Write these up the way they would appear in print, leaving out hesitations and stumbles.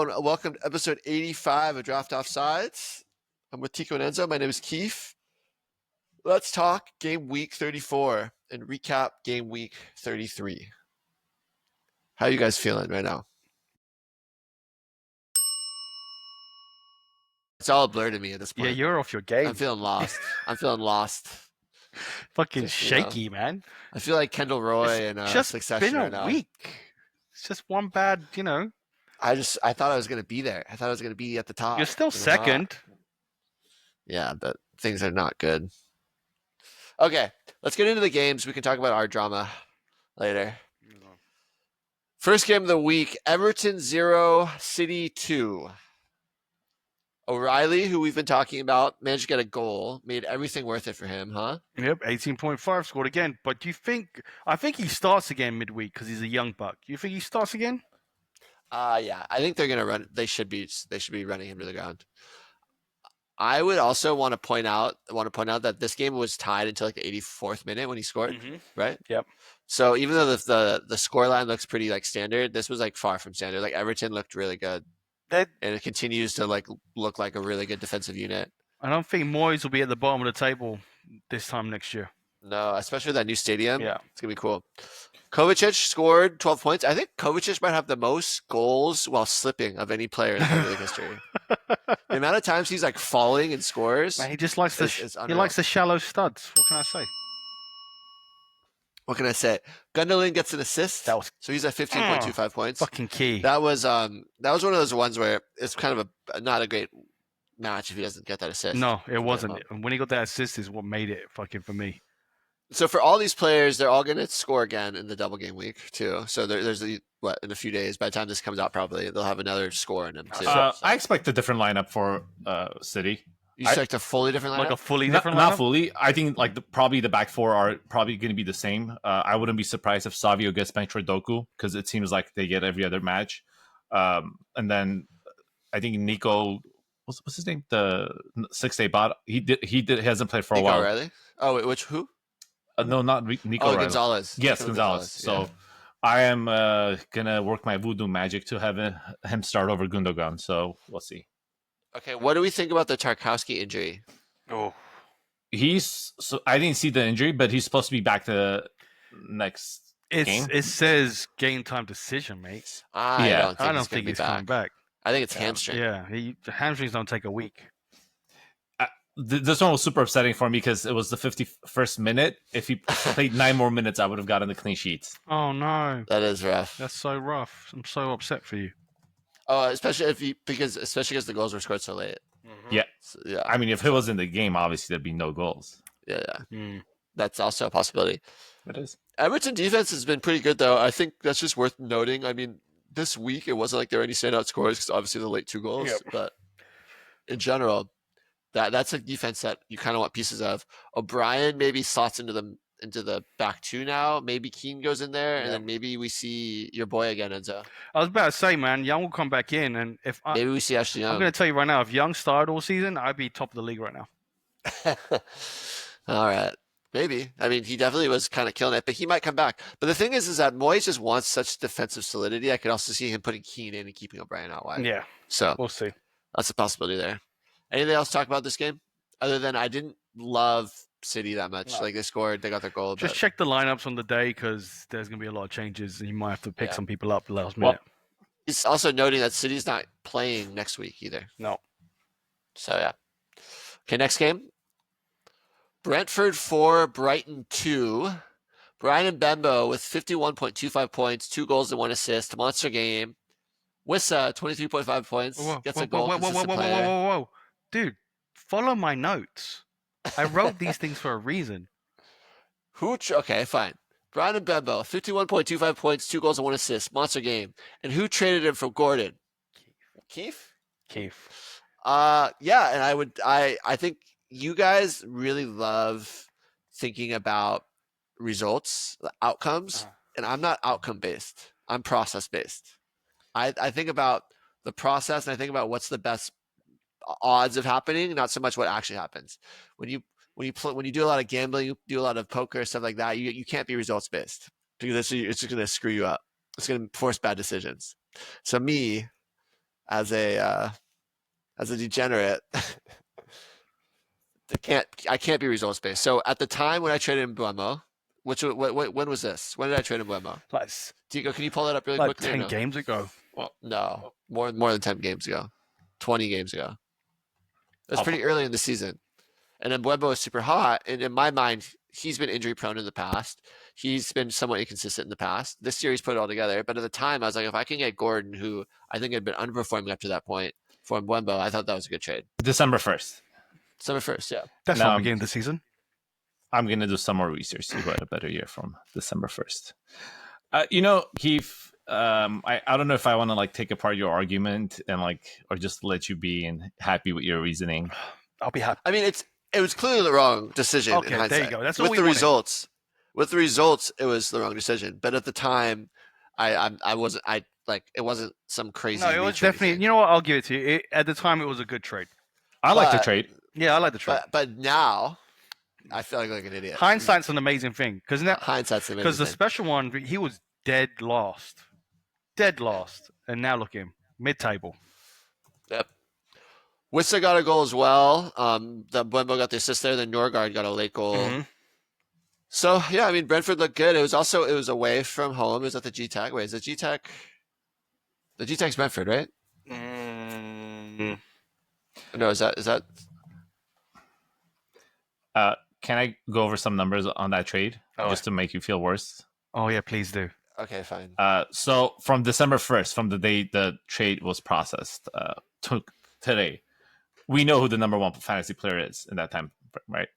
Hello and welcome to episode 85 of Draft Offsides. I'm with Tico and Enzo. My name is Keefe. Let's talk game week 34 and recap game week 33. How are you guys feeling right now? It's all a blur to me at this point. Yeah, you're off your game. I'm feeling lost. Fucking shaky, man. I feel like Kendall Roy in just Succession been right now. week. It's just one bad, I thought I was going to be there. I thought I was going to be at the top. You're still second. Yeah, but things are not good. Okay, let's get into the games. We can talk about our drama later. First game of the week, Everton 0, City 2. O'Reilly, who we've been talking about, managed to get a goal, made everything worth it for him, huh? Yep, 18.5 scored again. But do you think? I think he starts again midweek because he's a young buck. You think he starts again? Yeah, I think they're gonna run. They should be running him to the ground. I would also want to point out that this game was tied until like the 84th minute when he scored, right? Yep. So even though the scoreline looks pretty like standard, this was like far from standard. Like Everton looked really good. And it continues to look like a really good defensive unit. I don't think Moyes will be at the bottom of the table this time next year. No, especially with that new stadium. Yeah. It's going to be cool. Kovacic scored 12 points. I think Kovacic might have the most goals while slipping of any player in Premier League history. The amount of times he's like falling and scores. Man, he just likes the shallow studs. What can I say? What can I say? Gundogan gets an assist, so he's at 15.25 points. Fucking key. That was one of those ones where it's kind of not a great match if he doesn't get that assist. No, it wasn't. When he got that assist is what made it fucking for me. So for all these players, they're all going to score again in the double game week too. So there's in a few days. By the time this comes out, probably they'll have another score in them too. I expect a different lineup for City. You expect a fully different lineup? Like a fully different lineup? Not fully. I think probably the back four are probably going to be the same. I wouldn't be surprised if Savio gets benched for Dorgu because it seems like they get every other match. And then I think Nico, what's his name? The 6-day bot. He hasn't played for a while. O'Reilly? Oh, wait, which who? No, not Nico. O'Reilly. Gonzalez. Yes, Gonzalez. So I am gonna work my voodoo magic to have him start over Gundogan. So we'll see. Okay, what do we think about the Tarkowski injury? Oh, I didn't see the injury, but he's supposed to be back the next game. It says game time decision, mate. I don't think he's coming back. I think it's hamstring. Yeah, hamstrings don't take a week. This one was super upsetting for me because it was the 51st minute. If he played 9 more minutes, I would have gotten the clean sheets. Oh no, that is rough. That's so rough. I'm so upset for you. Oh, especially because the goals were scored so late. Mm-hmm. Yeah, so, yeah. I mean, if he was in the game, obviously there'd be no goals. Yeah. That's also a possibility. It is. Everton defense has been pretty good, though. I think that's just worth noting. I mean, this week it wasn't like there were any standout scores because obviously the late 2 goals. Yep. But in general, that's a defense that you kind of want pieces of. O'Brien maybe slots into the back 2 now. Maybe Keane goes in there, and then maybe we see your boy again, Enzo. I was about to say, man, Young will come back in, and maybe we see Ashley Young. I'm going to tell you right now, if Young started all season, I'd be top of the league right now. All right. Maybe. I mean, he definitely was kind of killing it, but he might come back. But the thing is that Moyes just wants such defensive solidity. I could also see him putting Keane in and keeping O'Brien out wide. Yeah. So we'll see. That's a possibility there. Anything else to talk about this game? Other than I didn't love City that much. No. Like they scored, they got their goal. Just check the lineups on the day because there's going to be a lot of changes and you might have to pick some people up last minute. He's also noting that City's not playing next week either. No. So, yeah. Okay, next game. Brentford 4, Brighton 2. Brian Mbembo with 51.25 points, 2 goals and 1 assist. Monster game. Wissa, 23.5 points. Gets a goal. Whoa. Dude, follow my notes. I wrote these things for a reason. Okay, fine. Brian Mbembo, 51.25 points, 2 goals and 1 assist. Monster game. And who traded him for Gordon? Keefe. Yeah, and I think you guys really love thinking about results, outcomes, and I'm not outcome based. I'm process based. I think about the process and I think about what's the best odds of happening, not so much what actually happens. When you do a lot of gambling, you do a lot of poker, stuff like that, you can't be results based because it's just going to screw you up. It's going to force bad decisions. So me, as a degenerate. I can't be results based. So at the time when I traded in Buemo, when was this? When did I trade in Buemo? Tico, can you pull that up really quickly? 10 games ago. Well, no, more than 10 games ago, 20 games ago. It was pretty early in the season, and then Buemo was super hot. And in my mind, he's been injury prone in the past. He's been somewhat inconsistent in the past. This year he's put it all together. But at the time, I was like, if I can get Gordon, who I think had been underperforming up to that point, for Buemo, I thought that was a good trade. December 1st. December 1st, yeah. That's not the beginning of the season. I'm going to do some more research to go at a better year from December 1st. Keefe, I don't know if I want to like take apart your argument and or just let you be happy with your reasoning. I'll be happy. I mean, it was clearly the wrong decision. Okay, in hindsight. there you go. That's with what the we results. With the results, it was the wrong decision. But at the time, I wasn't. It wasn't some crazy. No, it was definitely. You know what? I'll give it to you. At the time, it was a good trade. I like the trade. Yeah, I like the trade. But now, I feel like an idiot. Hindsight's an amazing thing because now hindsight's amazing. Because the special one, he was dead last, and now look at him, mid-table. Yep. Wissa got a goal as well. The Buemo got the assist there. Then Norgard got a late goal. Mm-hmm. So yeah, I mean Brentford looked good. It was away from home. It was at the GTAC. Wait, is it GTAC? The GTAC's Brentford, right? No, is that? Can I go over some numbers on that trade just to make you feel worse? Oh yeah, please do. Okay, fine. So from December 1st, from the day the trade was processed, to today, we know who the number one fantasy player is in that time, right?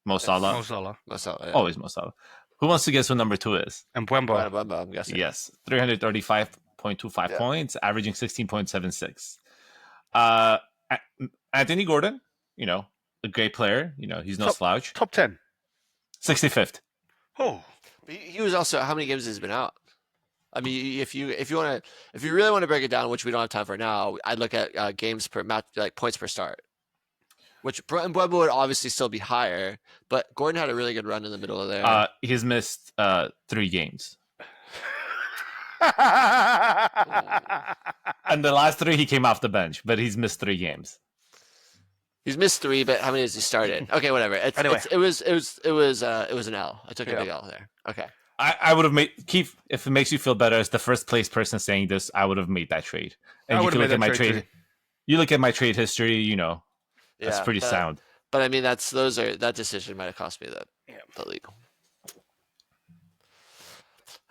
Mo Salah. Mo Salah. Yeah. Always Mo Salah. Who wants to guess who number 2 is? And Buemo. I'm guessing. Yes, 335.25 points, averaging 16.76. Anthony Gordon, a great player. He's no slouch. Top 10. 65th. Oh. He was also, how many games has he been out? I mean, if you really want to break it down, which we don't have time for now, I'd look at games per match, like points per start. Which Buemo would obviously still be higher, but Gordon had a really good run in the middle of there. He's missed 3 games. And the last 3 he came off the bench, but he's missed 3 games. He's missed 3, but how many has he started? Okay, whatever. Anyway. It was an L. I took a big L there. Okay. I would have made Keefe, if it makes you feel better, as the first place person saying this, I would have made that trade. And you can look at my trade. You look at my trade history, that's pretty sound. But I mean, that decision might have cost me the league.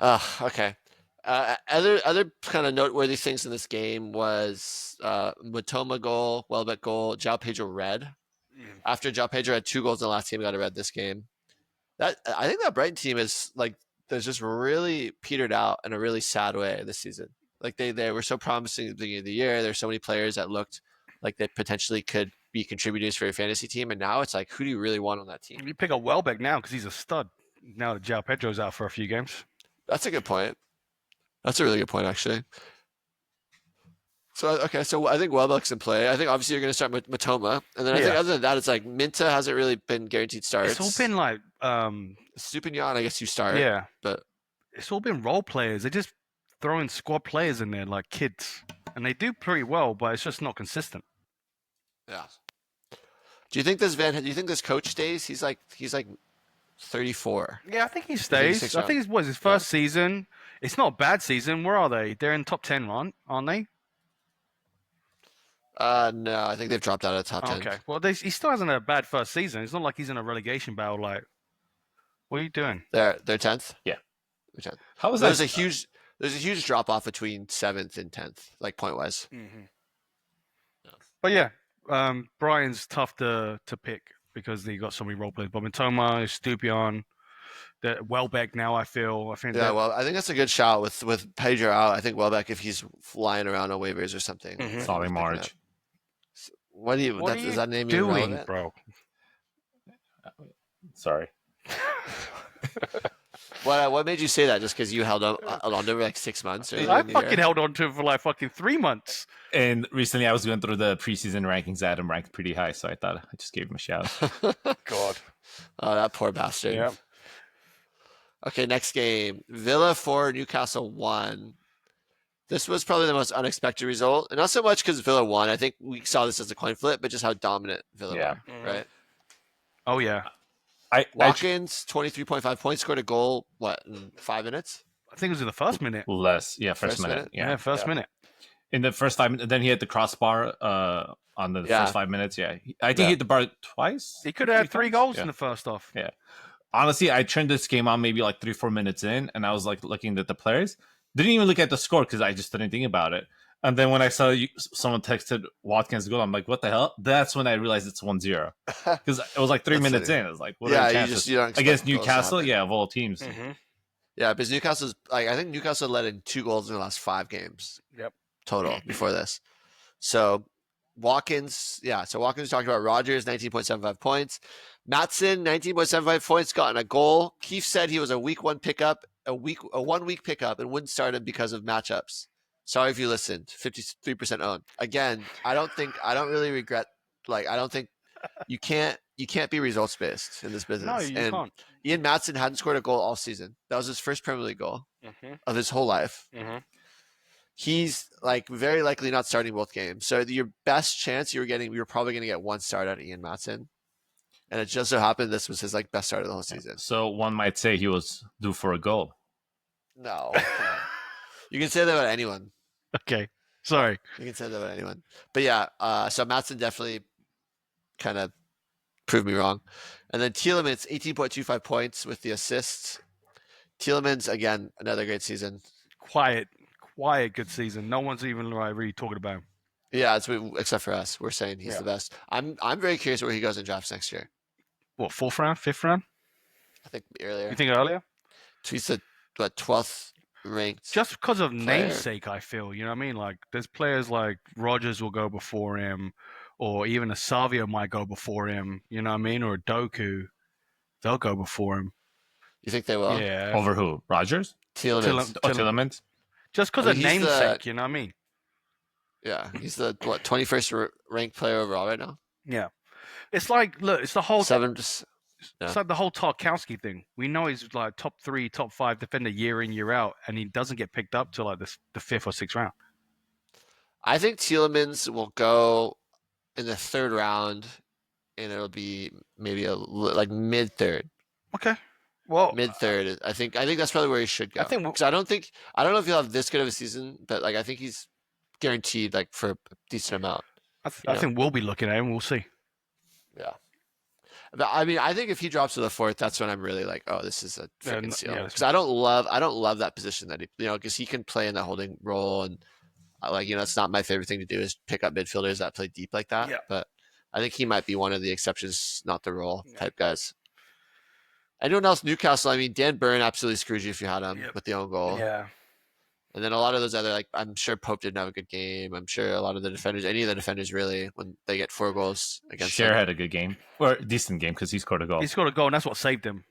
Okay. Other kind of noteworthy things in this game was Matoma goal, Welbeck goal, João Pedro red. After João Pedro had 2 goals in the last game, got a red this game. I think that Brighton team is there's just really petered out in a really sad way this season. Like they were so promising at the beginning of the year. There's so many players that looked like they potentially could be contributors for your fantasy team, and now it's like, who do you really want on that team? You pick up Welbeck now because he's a stud. Now that João Pedro's out for a few games. That's a good point. That's a really good point, actually. So I think Welbeck's in play. I think obviously you're going to start with Matoma, and then I think other than that, it's like Minta hasn't really been guaranteed starts. It's all been like Stupinian, I guess you start. Yeah, but it's all been role players. They just throwing squad players in there like kids, and they do pretty well, but it's just not consistent. Yeah. Do you think this coach stays? He's like 34. Yeah, I think he stays. I think it's his first season. It's not a bad season. Where are they? They're in top 10, aren't they? No, I think they've dropped out of the top 10. Okay. Well, he still hasn't had a bad first season. It's not like he's in a relegation battle. Like, what are you doing? They're 10th. Yeah. They're 10th. How was that? There's a huge drop off between 7th and 10th, like point wise. Mm-hmm. Yeah. But yeah, Brian's tough to pick because they got so many role players. But Mitoma, Stupion, Welbeck now. I think that's a good shout with Pedro out. I think Welbeck, if he's flying around on waivers or something. Mm-hmm. Solly Marge. What is that name doing, bro? Sorry. What made you say that? Just because you held on to it for like 6 months? I fucking held on to it for like fucking 3 months. And recently I was going through the preseason rankings. Adam ranked pretty high, so I thought I just gave him a shout. God. Oh, that poor bastard. Yeah. Okay, next game. Villa 4, Newcastle 1. This was probably the most unexpected result, and not so much because Villa won. I think we saw this as a coin flip, but just how dominant Villa were, right? Oh yeah. Watkins, 23.5 points, scored a goal. What in 5 minutes? I think it was in the first minute. Less, yeah, first minute. Yeah, first minute. In the first 5 minutes, then he hit the crossbar on the first 5 minutes. Yeah, I think he hit the bar twice. He could have had 3 goals in the first half. Yeah. Honestly, I turned this game on maybe like 3-4 minutes in, and I was like looking at the players. Didn't even look at the score because I just didn't think about it. And then when I saw someone texted Watkins' goal, I'm like, what the hell? That's when I realized it's 1-0. Because it was like 3 minutes in. I was like, what are the chances? You don't against Newcastle? Yeah, of all teams. Mm-hmm. Yeah, because Newcastle's I think Newcastle led in 2 goals in the last 5 games. Yep. Total before this. So Watkins, Watkins talked about Rodgers, 19.75 points. Maatsen, 19.75 points, gotten a goal. Keefe said he was a week 1 pickup, a 1 week pickup, and wouldn't start him because of matchups. Sorry if you listened. 53% owned. Again, I don't really regret. Like, I don't think you can't be results based in this business. No, you can't. Ian Maatsen hadn't scored a goal all season. That was his first Premier League goal of his whole life. Mm-hmm. He's like very likely not starting both games. So your best chance you're probably going to get 1 start out of Ian Maatsen. And it just so happened this was his like best start of the whole season. So one might say he was due for a goal. No. You can say that about anyone. Okay. Sorry. You can say that about anyone. But yeah, so Maatsen definitely kind of proved me wrong. And then Tielemans, 18.25 points with the assists. Tielemans, again, another great season. Quiet, good season. No one's even really talking about him. Yeah, except for us. We're saying he's the best. I'm very curious where he goes in drafts next year. What, 4th round, 5th round? I think earlier. You think earlier? He's the 12th ranked. Just because of player. namesake, I feel. You know what I mean? Like, there's players like Rodgers will go before him, or even a Savio might go before him. You know what I mean? Or a Doku, they'll go before him. You think they will? Yeah. Over who? Rodgers? Tielemans. Tielemans. Just because of namesake, you know what I mean? Yeah, he's the 21st ranked player overall right now. Yeah, it's like it's the whole It's like the whole Tarkowski thing. We know he's like top 3, top 5 defender year in, year out, and he doesn't get picked up till like the 5th or 6th round. I think Tielemans will go in the 3rd round, and it'll be maybe like mid-3rd. Okay. Well, mid-3rd. I think that's probably where he should go. I don't know if he'll have this good of a season, but like I think he's guaranteed like for a decent amount. I think we'll be looking at him. We'll see. Yeah. But I mean, I think if he drops to the 4th, that's when I'm really like, oh, this is a freaking steal. Because I don't love that position that he, because he can play in that holding role, and it's not my favorite thing to do is pick up midfielders that play deep like that. Yeah. But I think he might be one of the exceptions, not the rule type guys. Anyone else? Newcastle. I mean, Dan Burn absolutely screwed you if you had him with the own goal. Yeah. And then a lot of those other, like, I'm sure Pope didn't have a good game. I'm sure a lot of the defenders, any of the defenders really, when they get 4 goals against Cher had a good game, or a decent game, because he scored a goal. He scored a goal, and that's what saved him.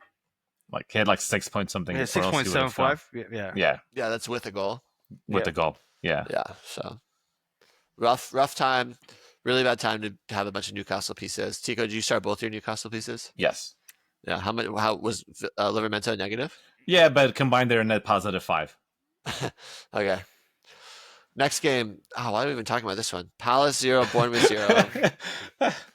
Like, he had like 6 point something. Yeah, 6.75. Yeah. Yeah, that's with a goal. With a goal. Yeah. Yeah, so rough time. Really bad time to have a bunch of Newcastle pieces. Tico, did you start both your Newcastle pieces? Yes. Yeah, how was Livermento negative? Yeah, but combined they're a net positive 5. Okay. Next game. Oh, why are we even talking about this one? Palace 0, Bournemouth 0.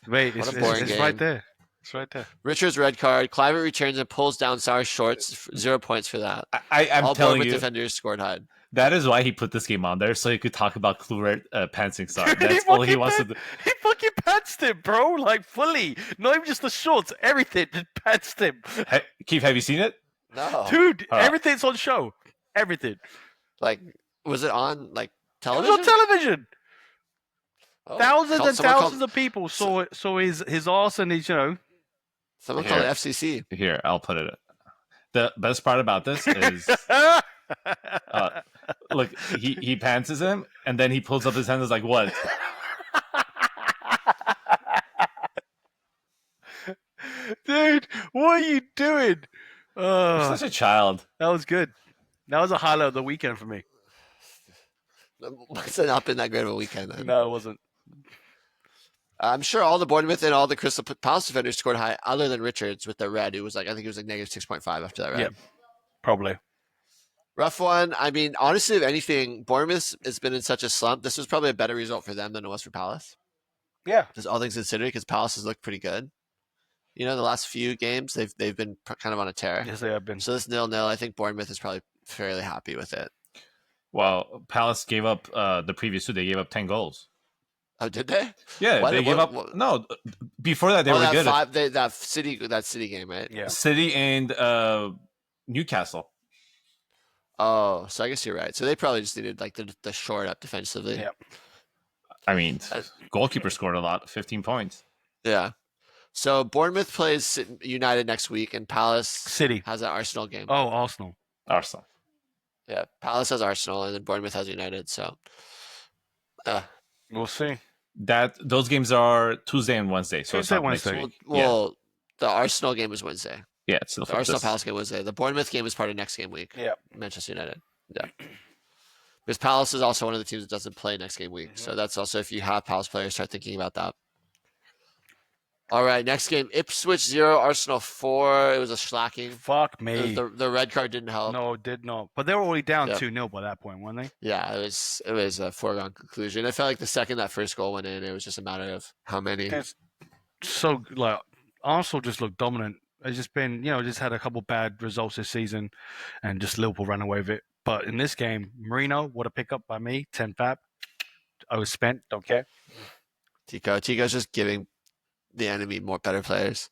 Wait, it's right there. It's right there. Richards red card. Clivert returns and pulls down Sarr's shorts. 0 points for that. I'm all telling Bournemouth you, defenders scored high. That is why he put this game on there, so he could talk about Kluivert pantsing Sarr. That's all he wants to do. He fucking pantsed him, bro. Like, fully. Not even just the shorts. Everything. Just pantsed him. Keith, have you seen it? No. Dude, everything's on show. Everything. Like, was it on, like, television? It was on television. Oh, thousands and thousands of people saw his arse and his, Someone called it FCC. Here, I'll put it. The best part about this is, look, he pantses him, and then he pulls up his hands. Is like, what? Dude, what are you doing? You're such a child. That was good. That was a highlight of the weekend for me. Must have not been that great of a weekend then. No, it wasn't. I'm sure all the Bournemouth and all the Crystal Palace defenders scored high, other than Richards with the red, who was like, I think he was like negative 6.5 after that red. Yeah, probably. Rough one. I mean, honestly, if anything, Bournemouth has been in such a slump. This was probably a better result for them than it was for Palace. Yeah. Just all things considered, because Palace has looked pretty good. The last few games they've been kind of on a tear. Yes, they have been. So this 0-0, I think Bournemouth is probably fairly happy with it. Well, Palace gave up the previous 2. They gave up 10 goals. Oh, did they? Yeah, they gave up. No, before that they were good. That city game, right? Yeah. City and Newcastle. Oh, so I guess you're right. So they probably just needed like the short up defensively. Yeah. I mean, goalkeeper scored a lot, 15 points. Yeah. So Bournemouth plays United next week, and Palace City has an Arsenal game. Oh, Arsenal. Yeah, Palace has Arsenal, and then Bournemouth has United. So we'll see. Those games are Tuesday and Wednesday. So Tuesday, it's not Wednesday. next week. Well, the Arsenal game is Wednesday. Yeah, it's The Arsenal Palace game was Wednesday. The Bournemouth game is part of next game week. Yeah. Manchester United. Yeah. Because Palace is also one of the teams that doesn't play next game week. So that's also, if you have Palace players, start thinking about that. All right, next game, Ipswich 0, Arsenal 4. It was a slacking. Fuck me. The red card didn't help. No, it did not. But they were already down Yep. 2-0 by that point, weren't they? Yeah, it was a foregone conclusion. I felt like the second that first goal went in, it was just a matter of how many. It's so Arsenal just looked dominant. It's just been, just had a couple bad results this season, and just Liverpool ran away with it. But in this game, Marino, what a pickup by me, 10 fab. I was spent, don't care. Tico's just giving the enemy better players.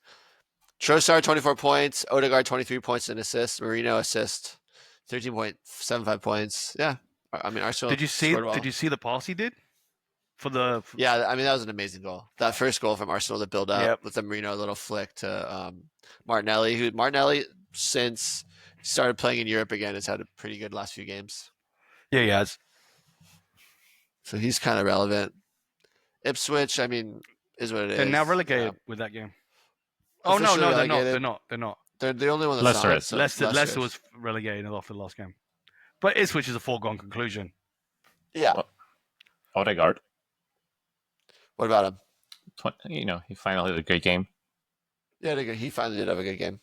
Trossard 24 points, Odegaard 23 points and assist, Marino assist 13.75 points. Yeah, I mean Arsenal. Did you see? scored well. Did you see the pass he did? Yeah, I mean that was an amazing goal. That first goal from Arsenal to build up Yep. with the Marino little flick to Martinelli. Martinelli since he started playing in Europe again has had a pretty good last few games. Yeah, he has. So he's kind of relevant. Ipswich, I mean, is what it is. They're now relegated with that game. Oh no, Officially they're not. relegated. They're not. They're not. They're the only one that's Leicester not. is. So Leicester was relegated after the last game. But Ipswich is a foregone conclusion. Yeah. Odegaard. What about him? He finally had a great game. Yeah, he finally did have a good game.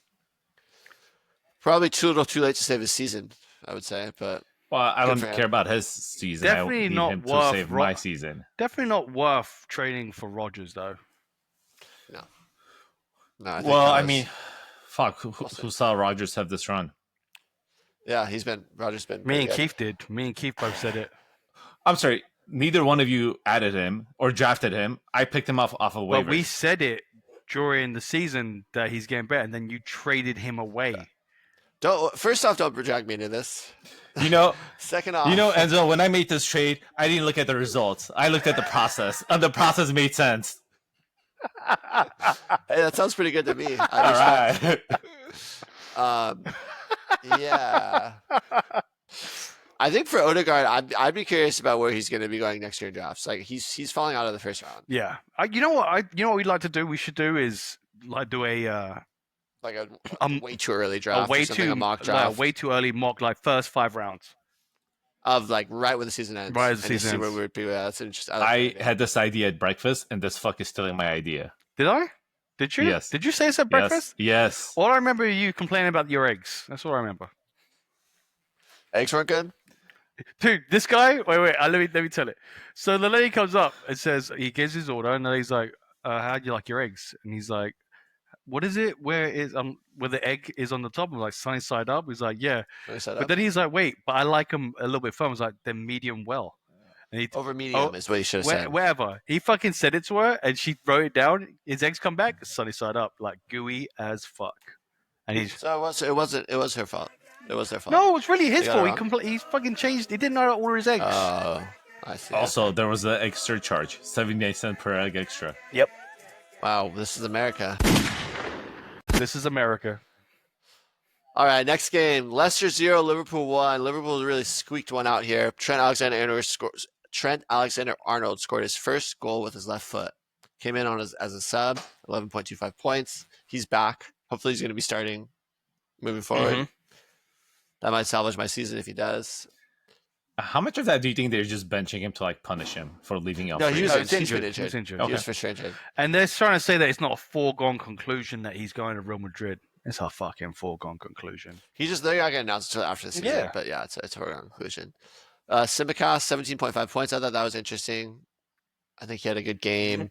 Probably too little too late to save his season, I would say. But Well, I don't for him. care about his season. Definitely I need not him worth to save my season. Definitely not worth trading for Rodgers, though. no. I think Well, that I was- mean, fuck. Who saw Rodgers have this run? yeah, Rodgers been. Me and pretty good. Keefe did. Me and Keefe both said it. I'm sorry. Neither one of you added him or drafted him. I picked him off of waivers. But we said it during the season that he's getting better, and then you traded him away. First off, don't drag me into this. Second off, Enzo, when I made this trade, I didn't look at the results. I looked at the process, and the process made sense. hey, that sounds pretty good to me. All right. Yeah. I think for Odegaard, I'd be curious about where he's going to be going next year in drafts. Like he's falling out of the first round. Yeah. You know what we'd like to do? We should do is do a Like a way too early draft, a mock draft, way too early mock, like first 5 rounds of like right when the season ends. Right as the and season see where ends. we would be. That's interesting. I had this idea at breakfast, and this fuck is stealing my idea. Did I? Did you? Yes. Did you say this at breakfast? Yes. All I remember you complaining about your eggs. That's all I remember. Eggs weren't good. Dude, this guy. Wait. Let me tell it. So the lady comes up and says he gives his order, and then he's like, "How do you like your eggs?" And he's like, "What is it? Where the egg is on the top?" I'm like, "Sunny side up." He's like, "Yeah." But then he's like, "Wait, but I like them a little bit firm." I was like, "They're medium well." And he over medium is what he should have said. Wherever he fucking said it to her, and she wrote it down. His eggs come back sunny side up, like gooey as fuck. And he's So it was her fault. It was their fault. no, it's really his You got it fault. wrong? He fucking changed. He didn't know how to order his eggs. Oh, I see. Also, there was an egg surcharge, 78 cents per egg extra. Yep. Wow, this is America. This is America. All right, next game: Leicester 0, Liverpool 1. Liverpool really squeaked one out here. Trent Alexander-Arnold scored his first goal with his left foot. Came in as a sub, 11.25 points. He's back. Hopefully, he's going to be starting moving forward. Mhm. That might salvage my season if he does. How much of that do you think they're just benching him to like punish him for leaving out? No, he was No, he's injured. injured. He's injured. He Okay. was for sure injured. And they're trying to say that it's not a foregone conclusion that he's going to Real Madrid. It's a fucking foregone conclusion. They're not going to announce it until after the season. Yeah. But yeah, it's a foregone conclusion. Tsimikas, 17.5 points. I thought that was interesting. I think he had a good game.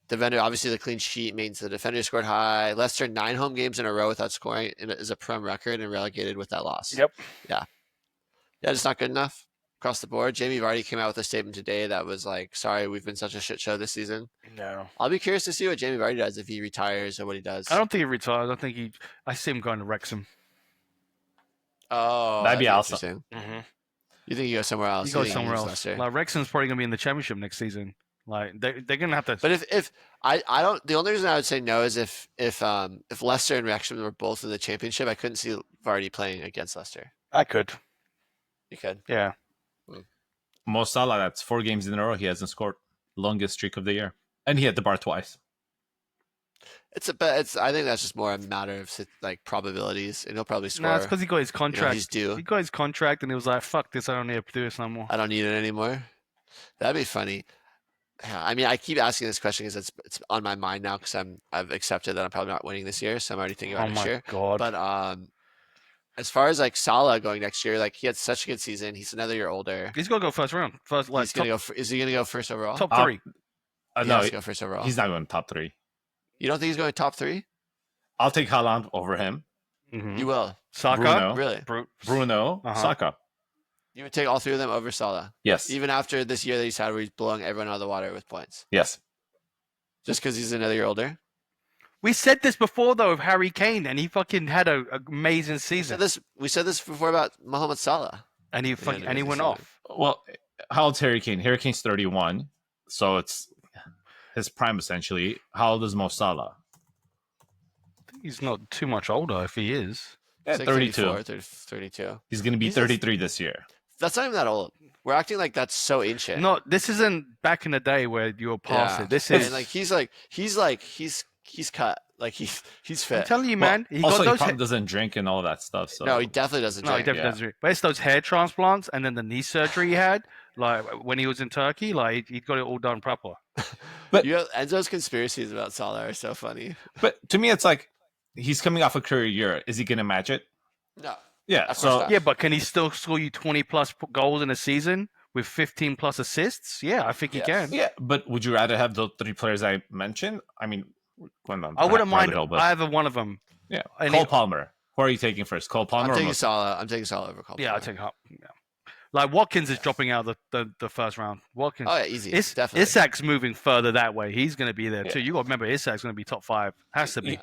Defender, obviously the clean sheet means the defender scored high. Leicester 9 home games in a row without scoring is a Prem record and relegated with that loss. Yep. Yeah, just not good enough across the board. Jamie Vardy came out with a statement today that was like, sorry, we've been such a shit show this season. No. I'll be curious to see what Jamie Vardy does, if he retires or what he does. I don't think he retires. I see him going to Wrexham. Oh, that'd be awesome. interesting. Mm-hmm. You think you go somewhere else? He goes somewhere else. Leicester? Like Wrexham's probably gonna be in the Championship next season. Like they're gonna have to. But if I don't, the only reason I would say no is if Leicester and Wrexham were both in the Championship, I couldn't see Vardy playing against Leicester. I could. You could. Yeah. Mo Salah, that's 4 games in a row he hasn't scored. Longest streak of the year, and he hit the bar twice. I think that's just more a matter of like probabilities, and he'll probably score. No, it's because he got his contract. He's due. He got his contract, and he was like, "Fuck this! I don't need to do this no more." I don't need it anymore. That'd be funny. Yeah, I mean, I keep asking this question because it's on my mind now because I've accepted that I'm probably not winning this year, so I'm already thinking about next year. God! But as far as like Salah going next year, like he had such a good season. He's another year older. He's gonna go first round. Is he gonna go first overall? Top 3. He No, has to go first overall. he's not going top 3. You don't think he's going top 3? I'll take Haaland over him. Mm-hmm. You will. Saka, Bruno. Really? Bruno, Saka. You would take all 3 of them over Salah, Yes. even after this year that he's had where he's blowing everyone out of the water with points, Yes. just because he's another year older. We said this before though of Harry Kane, and he fucking had an amazing season. We said this before about Mohamed Salah, and he went off. Well, how old's Harry Kane? Harry Kane's 31, so it's his prime essentially. How old is Mo Salah? I think he's not too much older if he is. Yeah, 32. 32. He's going to be 33 this year. That's not even that old. We're acting like that's so ancient. No, this isn't back in the day where you were past it. This is and he's cut. Like he's fit. I'm telling you, man. Well, also, he probably doesn't drink and all that stuff. So No, he definitely doesn't No, he drink. definitely doesn't drink. But it's those hair transplants and then the knee surgery he had, like when he was in Turkey, like he got it all done proper. But Enzo's conspiracies about Salah are so funny. But to me, it's like he's coming off a career year. Is he going to match it? No. Yeah. Of course So not. Yeah, but can he still score you 20 plus goals in a season with 15 plus assists? Yeah, I think he can. yeah, but would you rather have the 3 players I mentioned? I mean, I wouldn't mind but either one of them. yeah. And Cole Palmer. Who are you taking first? Cole Palmer. I'm or taking Mo- Salah. I'm taking Salah over Cole. Yeah, I'll Palmer. take Hop. Yeah. Like Watkins is dropping out of the first round. Watkins. Oh yeah, easy. Definitely. Isak's moving further that way. He's going to be there too. Yeah. You got to remember, Isak's going to be top 5. Has to be.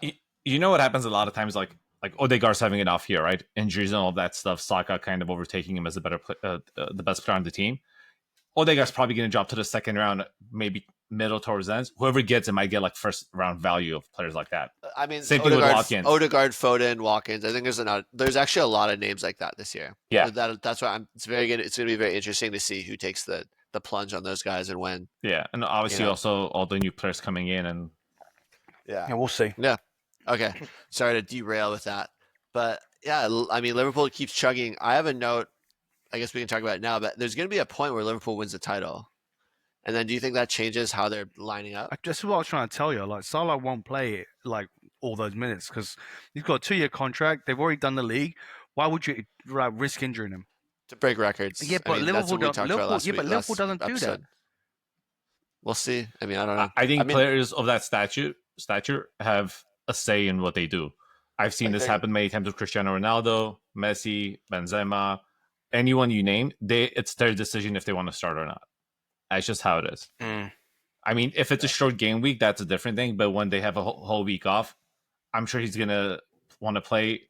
You know what happens a lot of times, like Odegaard's having it off here, right? Injuries and all that stuff. Saka kind of overtaking him as the best player on the team. Odegaard's probably going to drop to the second round, maybe middle towards the end. Whoever gets it might get like first round value of players like that. I mean, Same thing with Watkins. Odegaard, Foden, Watkins. I think there's actually a lot of names like that this year. Yeah. That's why it's very good. It's going to be very interesting to see who takes the plunge on those guys and when. Yeah, and obviously also all the new players coming in and Yeah, we'll see. Yeah. Okay. Sorry to derail with that. But yeah, I mean, Liverpool keeps chugging. I have a note. I guess we can talk about it now, but there's going to be a point where Liverpool wins the title. And then do you think that changes how they're lining up? That's what I was trying to tell you. Like Salah won't play like all those minutes because he's got a 2-year contract. They've already done the league. Why would you risk injuring him? To break records. Yeah, but Liverpool doesn't do episode. that. We'll see. I mean, I don't know. I think players of that stature have a say in what they do. I've seen this happen many times with Cristiano Ronaldo, Messi, Benzema, anyone you name. It's their decision if they want to start or not. That's just how it is. I mean, if it's a short game week, that's a different thing. But when they have a whole week off, I'm sure he's going to want to play,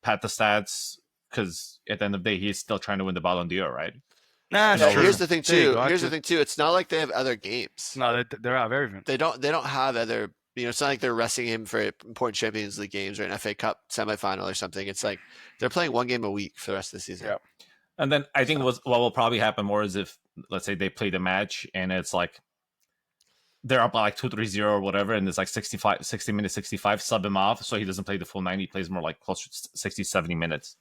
pat the stats, because at the end of the day, he's still trying to win the Ballon d'Or, right? Nah, no, here's the thing too. It's not like they have other games. No, they're out of everything. They don't have other. It's not like they're resting him for important Champions League games or an FA Cup semifinal or something. It's like they're playing one game a week for the rest of the season. Yeah. And then I think what will probably happen more is if, let's say, they play the match and it's like they're up by like 2-3-0 or whatever, and it's like 60 minutes, 65, sub him off so he doesn't play the full 90. He plays more like closer to 60, 70 minutes.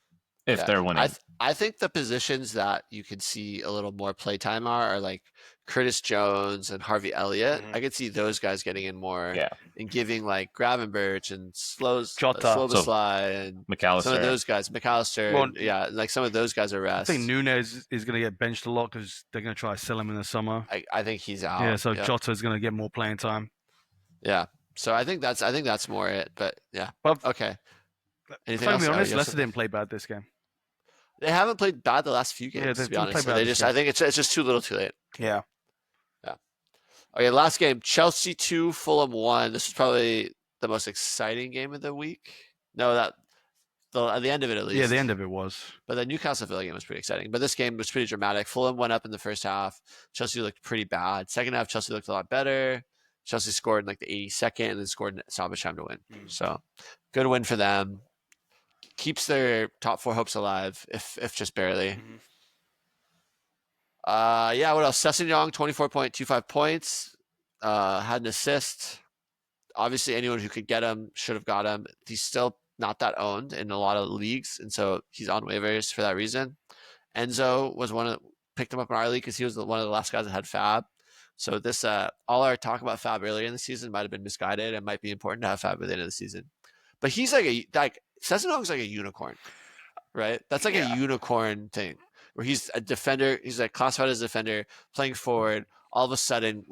if they're winning. I think the positions that you can see a little more playtime are like Curtis Jones and Harvey Elliott. I could see those guys getting in more and giving like Gravenberch and Sloboslai and McAllister. some of those guys, McAllister, like some of those guys are rest. I think Nunes is going to get benched a lot because they're going to try to sell him in the summer. I think he's out. Yeah, so Jota is going to get more playing time. Yeah, so I think that's more it. But yeah, okay. Anything else? To be honest, Leicester didn't play bad this game. They haven't played bad the last few games. To be honest, I think it's just too little, too late. Yeah. Okay, last game: Chelsea 2, Fulham 1. This was probably the most exciting game of the week. No, at the end of it at least. Yeah, the end of it was. But the Newcastle Villa game was pretty exciting. But this game was pretty dramatic. Fulham went up in the first half. Chelsea looked pretty bad. Second half, Chelsea looked a lot better. Chelsea scored in like the 82nd and then scored in stoppage time to win. So good win for them. Keeps their top 4 hopes alive, if just barely. What else? Sessegnon, 24.25 points. Had an assist. Obviously, anyone who could get him should have got him. He's still not that owned in a lot of leagues, and so he's on waivers for that reason. Enzo was picked him up in our league because he was one of the last guys that had Fab. So this, all our talk about Fab earlier in the season might have been misguided. It might be important to have Fab at the end of the season. But he's like Sessegnon's like a unicorn, right? That's like a unicorn thing where he's a defender. He's like classified as a defender, playing forward. All of a sudden,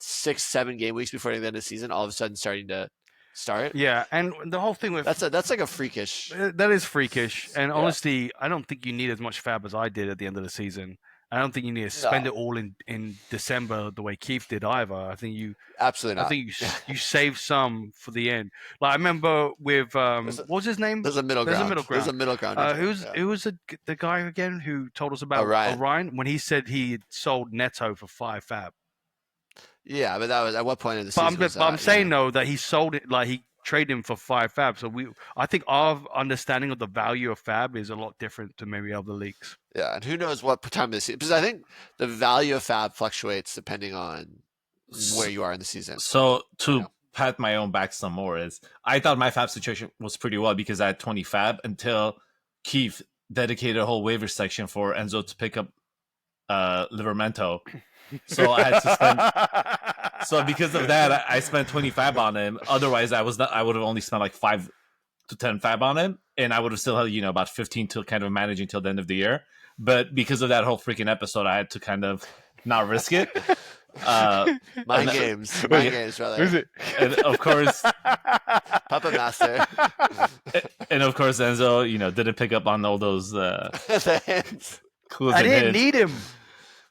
6-7 game weeks before the end of the season, all of a sudden starting to start. Yeah, and the whole thing with that's like a freakish. That is freakish, and honestly, I don't think you need as much Fab as I did at the end of the season. I don't think you need to spend it all in December the way Keefe did either. I think you absolutely not. I think you save some for the end. Like I remember with what was his name? There's a middle ground. There's a middle ground. Who was the guy again who told us about Orion when he said he had sold Neto for 5 Fab? Yeah, but that was at what point in the season? But I'm saying though that he sold it, like he traded him for 5 Fab. So I think our understanding of the value of Fab is a lot different to maybe other leagues. Yeah, and who knows what time of the season? Because I think the value of Fab fluctuates depending on where you are in the season. So pat my own back some more is I thought my Fab situation was pretty well because I had 20 Fab until Keefe dedicated a whole waiver section for Enzo to pick up Livramento. So I had to spend. So because of that, I spent 20 Fab on him. Otherwise, I would have only spent like 5 to 10 Fab on him, and I would have still had about 15 to kind of manage until the end of the year. But because of that whole freaking episode, I had to kind of not risk it. Mind games, brother. Who's it? And of course, Puppet Master. And of course, Enzo, didn't pick up on all those the hints. I didn't need him.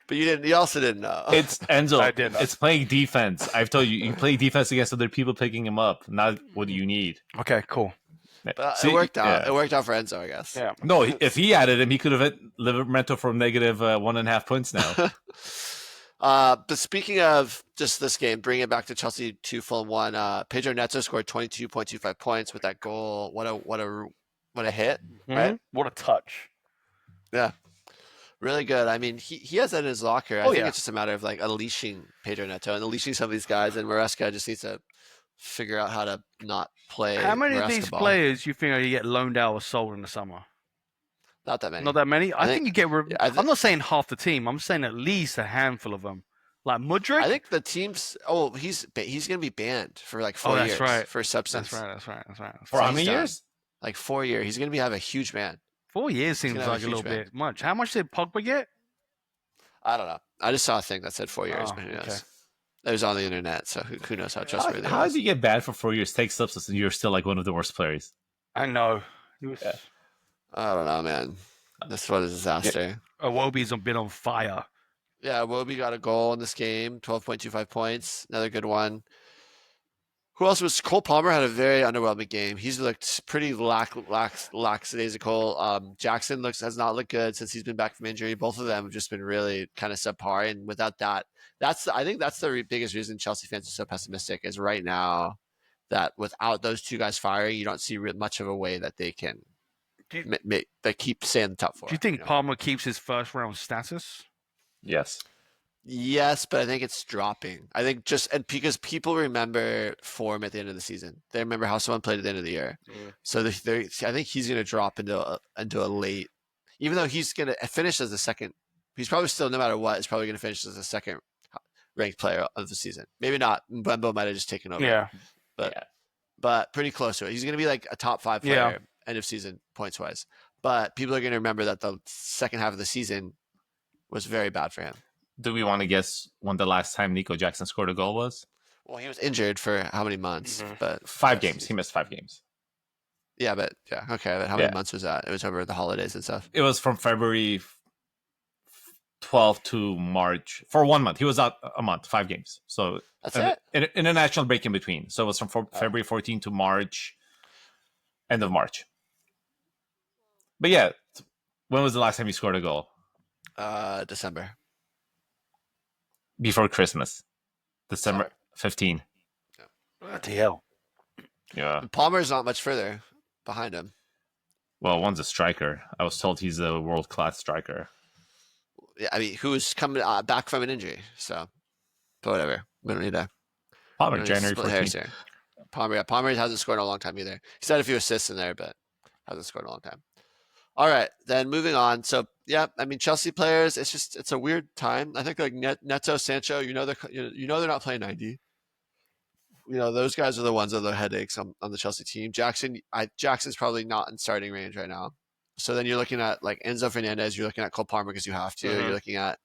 But you didn't. You also didn't know. It's Enzo. I did. It's playing defense. I've told you, you play defense against other people picking him up. Not what you need. Okay, cool. But it worked out. Yeah. It worked out for Enzo, I guess. Yeah. No, if he added him, he could have hit Livramento from negative 1.5 points now. But speaking of just this game, bringing it back to Chelsea 2, Fulham 1. Pedro Neto scored 22.25 points with that goal. What a hit! Mm-hmm. Right? What a touch! Yeah. Really good. I mean, he has that in his locker. I think it's just a matter of like unleashing Pedro Neto and unleashing some of these guys. And Maresca just needs to figure out how to not play. How many Maresca of these ball. players you think are you get loaned out or sold in the summer? Not that many. Not that many. I think you get. I'm not saying half the team. I'm saying at least a handful of them. Like Mudryk. I think the team's. Oh, he's going to be banned for like 4 years. Right. For substance. That's right. For how many years? Like 4 years. He's going to have a huge ban. 4 years seems like a little bit much. How much did Pogba get? I don't know. I just saw a thing that said 4 years. But who knows? Okay. It was on the internet, so who knows how trustworthy it is. How did you get banned for 4 years, take substance, and you're still like one of the worst players? I know. I don't know, man. This was a disaster. Iwobi's been on fire. Yeah, Iwobi got a goal in this game, 12.25 points. Another good one. Who else was? Cole Palmer had a very underwhelming game. He's looked pretty lackadaisical. Jackson has not looked good since he's been back from injury. Both of them have just been really kind of subpar. And without that, I think that's the biggest reason Chelsea fans are so pessimistic is right now that without those two guys firing, you don't see much of a way that they can they keep staying in the top 4. Do you think Palmer keeps his first round status? Yes. Yes, but I think it's dropping. I think because people remember form at the end of the season. They remember how someone played at the end of the year. So I think he's going to drop into a late, even though he's going to finish as the second. He's probably still, no matter what, is probably going to finish as the second ranked player of the season. Maybe not. Mbembo might have just taken over. Yeah. But pretty close to it. He's going to be like a top 5 player end of season points wise. But people are going to remember that the second half of the season was very bad for him. Do we want to guess when the last time Nico Jackson scored a goal was? Well, he was injured for how many months? But 5 games. He missed 5 games. Yeah, but okay. But how many months was that? It was over the holidays and stuff. It was from February 12th to March. For 1 month. He was out a month, 5 games. So that's it. In a national break in between. So it was from February 14th to March, end of March. But yeah, when was the last time he scored a goal? December. Before Christmas. December 15. What the hell? Yeah. Palmer's not much further behind him. Well, one's a striker. I was told he's a world-class striker. Yeah, I mean, who's coming back from an injury. So, but whatever. We don't need to. Palmer, January 14th. Palmer hasn't scored in a long time either. He's had a few assists in there, but hasn't scored in a long time. All right, then moving on. So, yeah, I mean, Chelsea players, it's a weird time. I think like Neto, Sancho, they're not playing 90. Those guys are the ones that are the headaches on the Chelsea team. Jackson's probably not in starting range right now. So then you're looking at like Enzo Fernandez, you're looking at Cole Palmer because you have to. You're looking at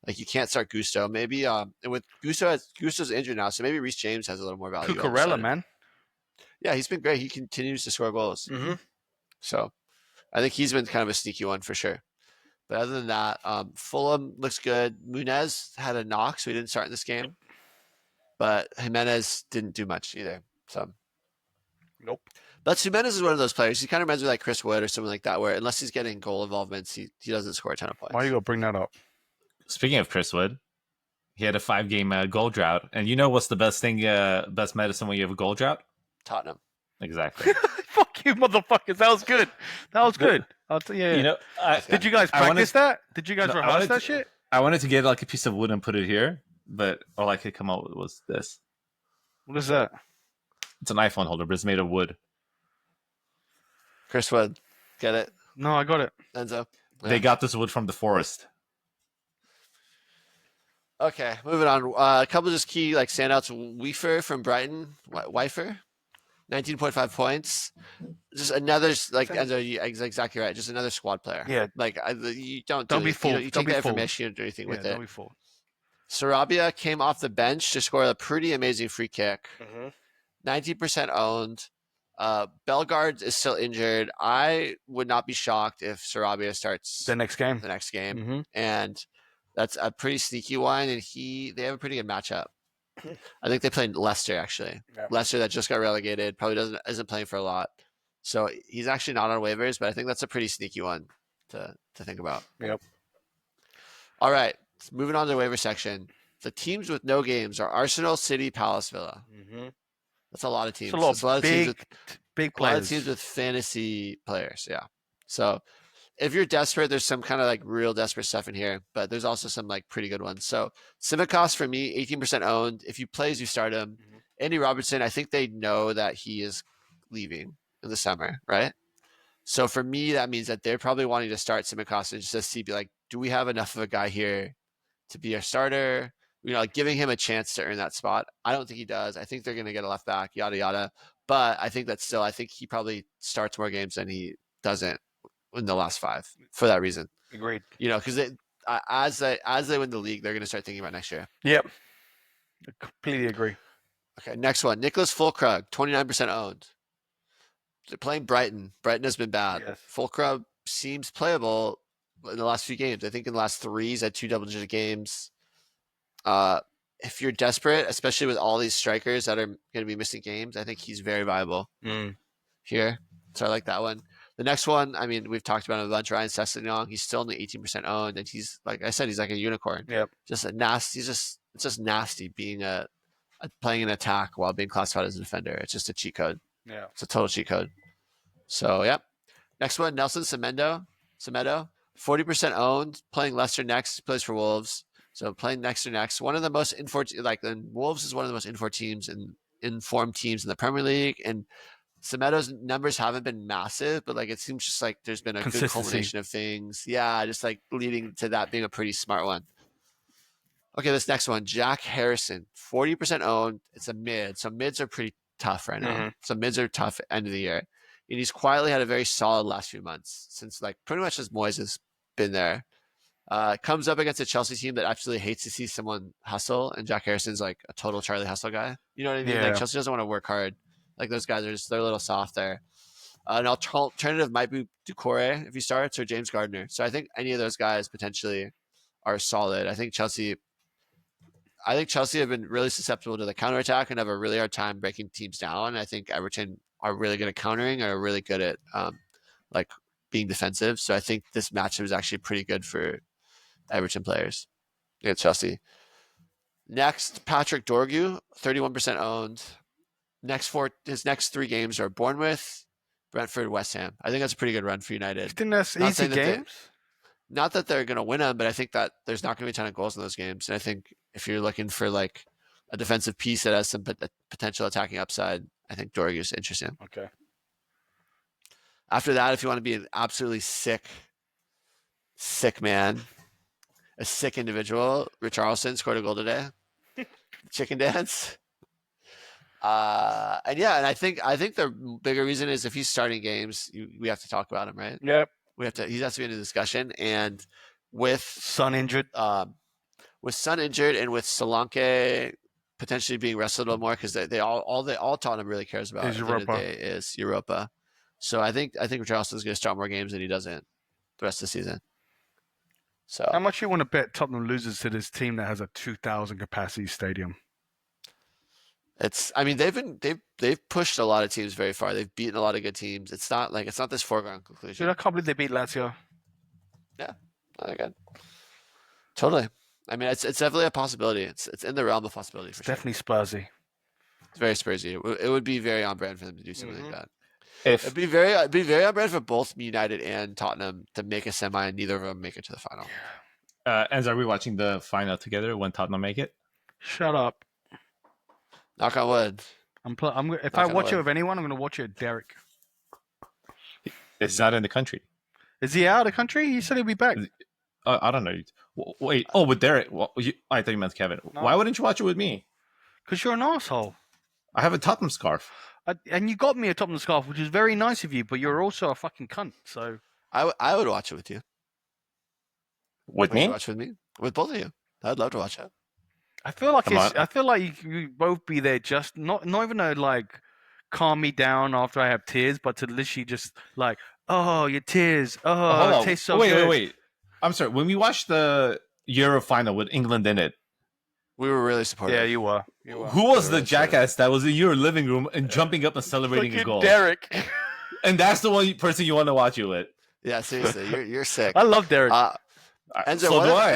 like you can't start Gusto. Maybe and with Gusto's injured now, so maybe Reece James has a little more value. Cucurella, man. Yeah, he's been great. He continues to score goals. So I think he's been kind of a sneaky one for sure. But other than that, Fulham looks good. Munez had a knock, so he didn't start in this game. But Jimenez didn't do much either. So nope. But Jimenez is one of those players. He kind of reminds me like Chris Wood or something like that, where unless he's getting goal involvements, he doesn't score a ton of points. Why are you going to bring that up? Speaking of Chris Wood, he had a 5-game goal drought. And you know what's the best medicine when you have a goal drought? Tottenham. Exactly. Fuck you, motherfuckers. That was good. I'll tell you. Did you guys practice that? Did you guys rehearse that shit? I wanted to get like a piece of wood and put it here, but all I could come up with was this. What is that? It's an iPhone holder, but it's made of wood. Chris Wood. Get it? No, I got it. Enzo. Yeah. They got this wood from the forest. Okay, moving on. A couple of just key like standouts. Waiver from Brighton. Waiver. 19.5 points. Just another like Enzo. Exactly right. Just another squad player. Yeah. Like you don't be fooled. You take the information. You don't do anything with it. Don't be fooled. Sarabia came off the bench to score a pretty amazing free kick. 90% owned. Bellegarde is still injured. I would not be shocked if Sarabia starts the next game. And that's a pretty sneaky one. And they have a pretty good matchup. I think they played Leicester actually. Yeah. Leicester that just got relegated probably isn't playing for a lot. So he's actually not on waivers, but I think that's a pretty sneaky one to think about. Yep. All right, moving on to the waiver section. The teams with no games are Arsenal, City, Palace, Villa. That's a lot of teams. It's a lot of big players. A lot of teams with fantasy players, yeah. So if you're desperate, there's some kind of like real desperate stuff in here, but there's also some like pretty good ones. So Tsimikas for me, 18% owned. If you plays, you start him. Andy Robertson, I think they know that he is leaving in the summer, right? So for me, that means that they're probably wanting to start Tsimikas and just to see, be like, do we have enough of a guy here to be our starter? Like giving him a chance to earn that spot. I don't think he does. I think they're going to get a left back, yada, yada. But I think I think he probably starts more games than he doesn't in the last 5 for that reason. Agreed. Because as they win the league, they're going to start thinking about next year. Yep. I completely agree. Okay, next one. Niclas Füllkrug, 29% owned. They're playing Brighton. Brighton has been bad. Yes. Füllkrug seems playable in the last few games. I think in the last 3, he's had 2 double-digit games. If you're desperate, especially with all these strikers that are going to be missing games, I think he's very viable here. So I like that one. The next one, I mean, we've talked about him a bunch. Ryan Sessegnon, he's still only 18% owned, and he's like I said, he's like a unicorn. Yep. Just a nasty. It's just nasty being playing an attack while being classified as a defender. It's just a cheat code. Yeah. It's a total cheat code. So yep. Next one, Nelson Semedo, 40% owned, playing Leicester next, plays for Wolves. So playing next to next, one of the most the Wolves is one of the most informed teams and informed teams in the Premier League, and Semedo's numbers haven't been massive, but like it seems just like there's been a good culmination of things. Yeah, just like leading to that being a pretty smart one. Okay, this next one, Jack Harrison, 40% owned. It's a mid, so mids are pretty tough right now. So mids are tough at end of the year, and he's quietly had a very solid last few months since like pretty much as Moyes has been there. Comes up against a Chelsea team that absolutely hates to see someone hustle, and Jack Harrison's like a total Charlie Hustle guy. You know what I mean? Yeah. Like Chelsea doesn't want to work hard. Like those guys they're a little soft there. An alternative might be Doucouré if he starts, or James Gardner. So I think any of those guys potentially are solid. I think Chelsea have been really susceptible to the counterattack and have a really hard time breaking teams down. I think Everton are really good at countering, and are really good at like being defensive. So I think this matchup is actually pretty good for Everton players against Chelsea. Next, Patrick Dorgu, 31% owned. His next 3 games are Bournemouth, Brentford, West Ham. I think that's a pretty good run for United. I think that's easy games. Not that they're going to win them, but I think that there's not going to be a ton of goals in those games. And I think if you're looking for like a defensive piece that has some potential attacking upside, I think Dorgu is interesting. Okay. After that, if you want to be an absolutely sick man, a sick individual, Richarlison scored a goal today. Chicken dance. And I think the bigger reason is if he's starting games, we have to talk about him, right? Yep. He has to be in the discussion. And with Son injured, and with Solanke potentially being rested a little more, because all Tottenham really cares about is Europa. So I think Richarlison is going to start more games than he doesn't the rest of the season. So how much you want to bet Tottenham loses to this team that has a 2,000 capacity stadium? They've pushed a lot of teams very far. They've beaten a lot of good teams. It's not this foregone conclusion. Dude, I can't believe they beat Lazio. Yeah, not good. Totally. I mean, it's definitely a possibility. It's in the realm of possibility for sure. Definitely Spursy. It's very Spursy. It would be very on brand for them to do something like that. It'd be very on brand for both United and Tottenham to make a semi, and neither of them make it to the final. Enzo, are we watching the final together when Tottenham make it? Shut up. Knock on wood. If I watch it with anyone, I'm going to watch it with Derek. It's not in the country. Is he out of the country? He said he'll be back. I don't know. Wait. Oh, with Derek. Well, I thought you meant Kevin. No. Why wouldn't you watch it with me? Because you're an asshole. I have a Tottenham scarf. And you got me a Tottenham scarf, which is very nice of you, but you're also a fucking cunt. So I would watch it with you. With me? Watch with me? With both of you. I'd love to watch it. I feel like you both be there just not even to like calm me down after I have tears, but to literally just like, oh, your tears. Oh, it tastes so good. Wait. I'm sorry. When we watched the Euro final with England in it, we were really supportive. Yeah, you were. Who was the jackass that was in your living room and jumping up and celebrating a goal? Derek. And that's the one person you want to watch it with. Yeah, seriously, you're sick. I love Derek. Enzo, so do I.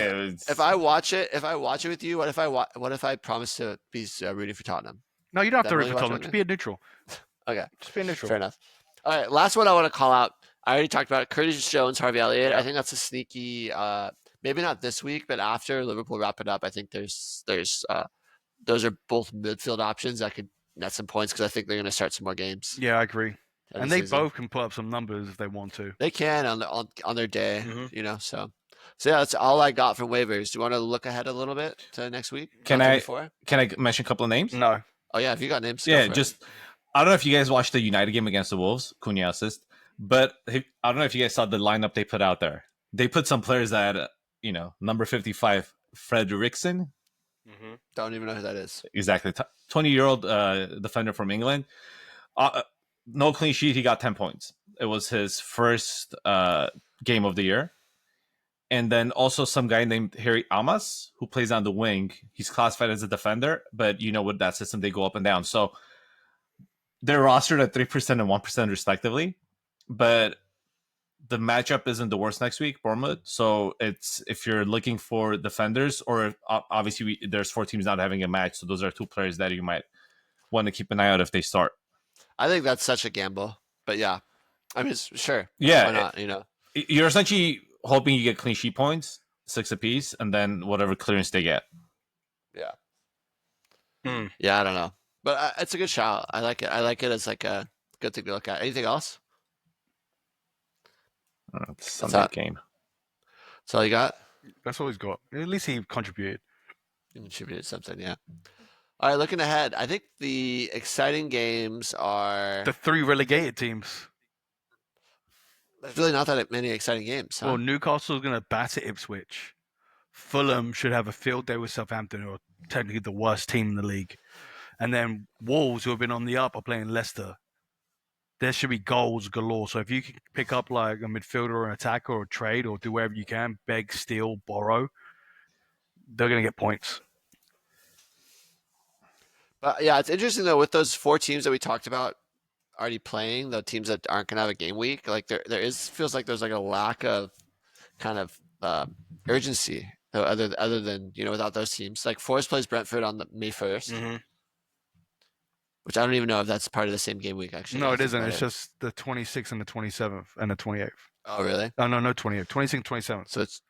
If I watch it with you, what if I promise to be rooting for Tottenham? No, you don't have to root for Tottenham. Just be a neutral. Okay, just be a neutral. Fair enough. All right, last one I want to call out. I already talked about it. Curtis Jones, Harvey Elliott. Yeah. I think that's a sneaky. Maybe not this week, but after Liverpool wrap it up, I think there's those are both midfield options that could net some points, because I think they're going to start some more games. Yeah, I agree. And they both can put up some numbers if they want to. They can on their day, So yeah, that's all I got from waivers. Do you want to look ahead a little bit to next week? Can I mention a couple of names? No. Oh yeah, if you got names. Yeah, I don't know if you guys watched the United game against the Wolves, Cunha assist, but I don't know if you guys saw the lineup they put out there. They put some players that number 55, Frederiksen. Mm-hmm. Don't even know who that is. Exactly, 20-year-old defender from England. No clean sheet. He got 10 points. It was his first game of the year. And then also some guy named Harry Amas, who plays on the wing. He's classified as a defender, but with that system, they go up and down. So they're rostered at 3% and 1% respectively. But the matchup isn't the worst next week, Bournemouth. So it's if you're looking for defenders, or obviously there's 4 teams not having a match. So those are 2 players that you might want to keep an eye out if they start. I think that's such a gamble. But yeah, I mean, sure. Yeah. Why not, You're essentially hoping you get clean sheet points. 6 apiece, and then whatever clearance they get. Yeah. Hmm. Yeah, I don't know, but it's a good shout. I like it. I like it as like a good thing to look at. Anything else? It's Sunday game. That's all you got? That's all he's got. At least he contributed. You contributed something, yeah. All right, looking ahead, I think the exciting games are. The 3 relegated teams. There's really not that many exciting games, huh? Well, Newcastle's going to batter Ipswich. Fulham should have a field day with Southampton, who are technically the worst team in the league. And then Wolves, who have been on the up, are playing Leicester. There should be goals galore. So if you can pick up like a midfielder or an attacker or a trade or do whatever you can, beg, steal, borrow, they're going to get points. But yeah, it's interesting though with those 4 teams that we talked about already playing, the teams that aren't gonna have a game week, like there is feels like there's like a lack of kind of urgency other than without those teams. Like Forest plays Brentford on the May 1st, Mm-hmm. which I don't even know if that's part of the same game week actually. No, it isn't. It's just the 26th and the 27th and the 28th. Oh really? Oh, no, 28th. 26th and 27th. So it's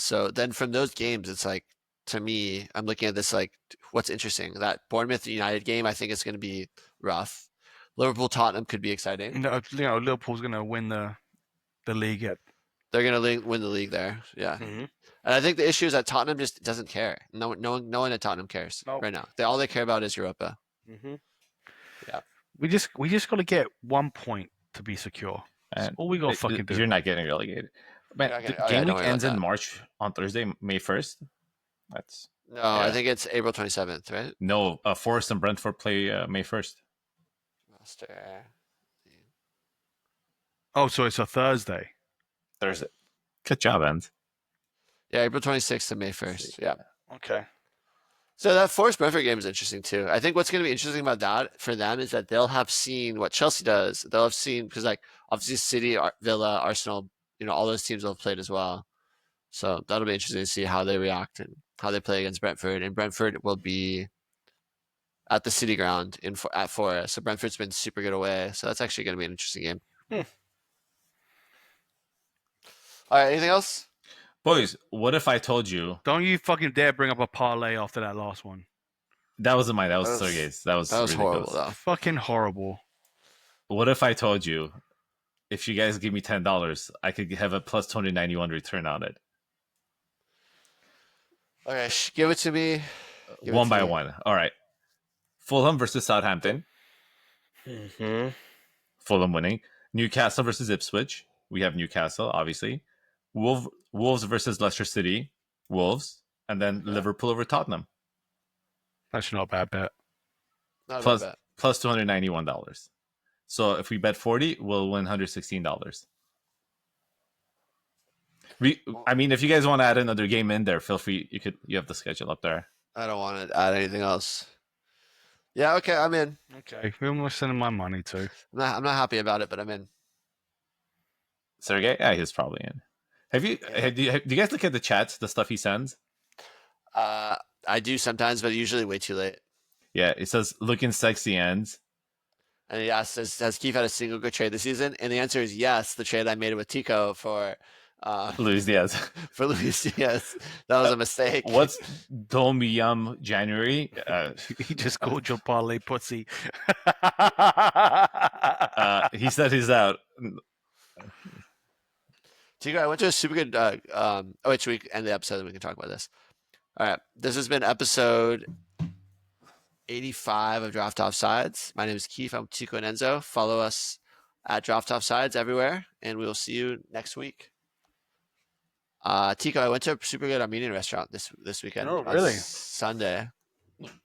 so then from those games, it's like to me, I'm looking at this like what's interesting. That Bournemouth United game, I think it's going to be rough. Liverpool Tottenham could be exciting. No, Liverpool's going to win the league. They're going to win the league there. Yeah. Mm-hmm. And I think the issue is that Tottenham just doesn't care. No one at Tottenham cares right now. All they care about is Europa. Mm-hmm. Yeah. We just got to get 1 point to be secure. That's all we got to fucking do. You're not getting relegated. Man, game week ends in March on Thursday, May 1st. That's no, yeah. I think it's April 27th, right? No, Forest and Brentford play May 1st. Oh, so it's a Thursday. Good job, Enzo. Yeah, April 26th to May 1st. Yeah. Okay. So that Forest Brentford game is interesting too. I think what's going to be interesting about that for them is that they'll have seen what Chelsea does. They'll have seen because like obviously City, Villa, Arsenal, all those teams will have played as well. So that'll be interesting to see how they react and how they play against Brentford. And Brentford will be at the City ground at Forest. So Brentford's been super good away. So that's actually going to be an interesting game. All right, anything else? Boys, what if I told you? Don't you fucking dare bring up a parlay after that last one. That wasn't mine. That was Sergey's. That was really horrible, though. Fucking horrible. What if I told you, if you guys give me $10, I could have a plus 2091 return on it? Okay, give it to me. One by one. All right. Fulham versus Southampton. Mm-hmm. Fulham winning. Newcastle versus Ipswich. We have Newcastle, obviously. Wolves versus Leicester City. Wolves. And then Liverpool over Tottenham. That's not a bad bet. Plus $291. So if we bet 40, we'll win $116. I mean, if you guys want to add another game in there, feel free. You have the schedule up there. I don't want to add anything else. Yeah, okay, I'm in. Okay, who am I sending my money to? I'm not happy about it, but I'm in. Sergey? Yeah, he's probably in. Do you guys look at the chats, the stuff he sends? I do sometimes, but usually way too late. Yeah, it says looking sexy ends. And he asks, has Keefe had a single good trade this season? And the answer is yes. The trade I made with Tico for Luis Diaz. For Luis Diaz. That was a mistake. What's Dom Yum January? He just called your parlay pussy. He said he's out. Tico, I went to a super good should we end the episode and we can talk about this? All right. This has been episode 85 of Draft Offsides. My name is Keefe. I'm Tico and Enzo. Follow us at Draft Offsides everywhere, and we will see you next week. Tico, I went to a super good Armenian restaurant this weekend. Oh, really? Sunday.